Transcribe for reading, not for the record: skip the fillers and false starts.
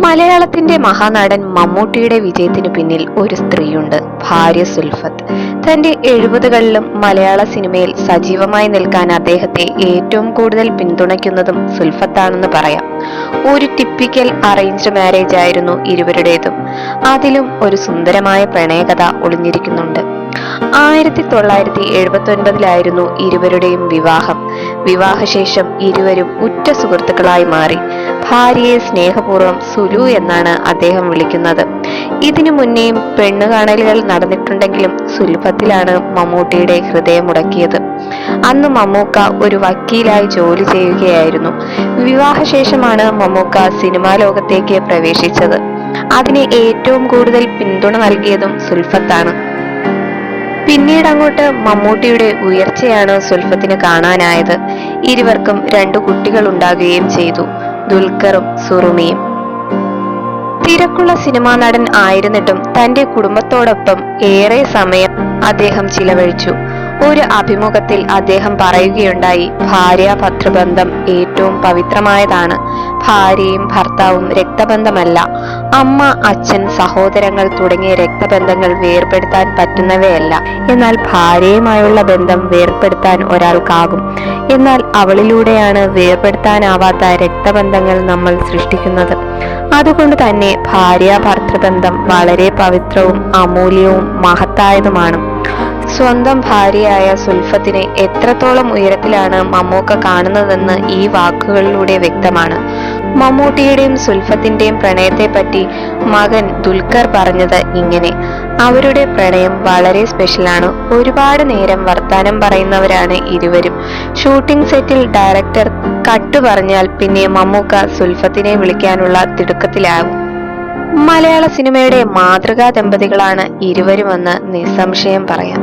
മലയാളത്തിന്റെ മഹാനടൻ മമ്മൂട്ടിയുടെ വിജയത്തിനു പിന്നിൽ ഒരു സ്ത്രീയുണ്ട്, ഭാര്യ സുൽഫത്ത്. തന്റെ 70കളിലും മലയാള സിനിമയിൽ സജീവമായി നിൽക്കാൻ അദ്ദേഹത്തെ ഏറ്റവും കൂടുതൽ പിന്തുണയ്ക്കുന്നതും സുൽഫത്താണെന്ന് പറയാം. ഒരു ടിപ്പിക്കൽ അറേഞ്ച്ഡ് മാരേജ് ആയിരുന്നു ഇരുവരുടേതും. അതിലും ഒരു സുന്ദരമായ പ്രണയകഥ ഒളിഞ്ഞിരിക്കുന്നുണ്ട്. 1979 ഇരുവരുടെയും വിവാഹം. വിവാഹശേഷം ഇരുവരും ഉറ്റ സുഹൃത്തുക്കളായി മാറി. ഭാര്യയെ സ്നേഹപൂർവ്വം സുലു എന്നാണ് അദ്ദേഹം വിളിക്കുന്നത്. ഇതിനു മുന്നേയും പെണ്ണുകാണലുകൾ നടന്നിട്ടുണ്ടെങ്കിലും സുൽഫത്തിലാണ് മമ്മൂട്ടിയുടെ ഹൃദയമുടക്കിയത്. അന്ന് മമ്മൂക്ക ഒരു വക്കീലായി ജോലി ചെയ്യുകയായിരുന്നു. വിവാഹശേഷമാണ് മമ്മൂക്ക സിനിമാ ലോകത്തേക്ക് പ്രവേശിച്ചത്. അതിന് ഏറ്റവും കൂടുതൽ പിന്തുണ നൽകിയതും സുൽഫത്താണ്. പിന്നീട് അങ്ങോട്ട് മമ്മൂട്ടിയുടെ ഉയർച്ചയാണ് സുൽഫത്തിന് കാണാനായത്. ഇരുവർക്കും 2 കുട്ടികൾ ഉണ്ടാകുകയും ചെയ്തു, ദുൽഖറും സുറുമിയും. തിരക്കുള്ള സിനിമാ നടൻ ആയിരുന്നിട്ടും തന്റെ കുടുംബത്തോടൊപ്പം ഏറെ സമയം അദ്ദേഹം ചിലവഴിച്ചു. ഒരു അഭിമുഖത്തിൽ അദ്ദേഹം പറയുകയുണ്ടായി, ഭാര്യാഭർതൃബന്ധം ഏറ്റവും പവിത്രമായതാണ്. ഭാര്യയും ഭർത്താവും രക്തബന്ധമല്ല. അമ്മ, അച്ഛൻ, സഹോദരങ്ങൾ തുടങ്ങിയ രക്തബന്ധങ്ങൾ വേർപെടുത്താൻ പറ്റുന്നവയല്ല. എന്നാൽ ഭാര്യയുമായുള്ള ബന്ധം വേർപെടുത്താൻ ഒരാൾക്കാകും. എന്നാൽ അവളിലൂടെയാണ് വേർപെടുത്താനാവാത്ത രക്തബന്ധങ്ങൾ നമ്മൾ സൃഷ്ടിക്കുന്നത്. അതുകൊണ്ട് തന്നെ ഭാര്യാഭർതൃബന്ധം വളരെ പവിത്രവും അമൂല്യവും മഹത്തായതുമാണ്. സ്വന്തം ഭാര്യയായ സുൽഫത്തിനെ എത്രത്തോളം ഉയരത്തിലാണ് മമ്മൂക്ക കാണുന്നതെന്ന് ഈ വാക്കുകളിലൂടെ വ്യക്തമാണ്. മമ്മൂട്ടിയുടെയും സുൽഫത്തിന്റെയും പ്രണയത്തെപ്പറ്റി മകൻ ദുൽഖർ പറഞ്ഞത് ഇങ്ങനെ: അവരുടെ പ്രണയം വളരെ സ്പെഷ്യലാണ്. ഒരുപാട് നേരം വർത്താനം പറയുന്നവരാണ് ഇരുവരും. ഷൂട്ടിംഗ് സെറ്റിൽ ഡയറക്ടർ കട്ട് പറഞ്ഞാൽ പിന്നെ മമ്മൂക്ക സുൽഫത്തിനെ വിളിക്കാനുള്ള തിടുക്കത്തിലാകും. മലയാള സിനിമയുടെ മാതൃകാ ദമ്പതികളാണ് ഇരുവരുമെന്ന് നിസ്സംശയം പറയാം.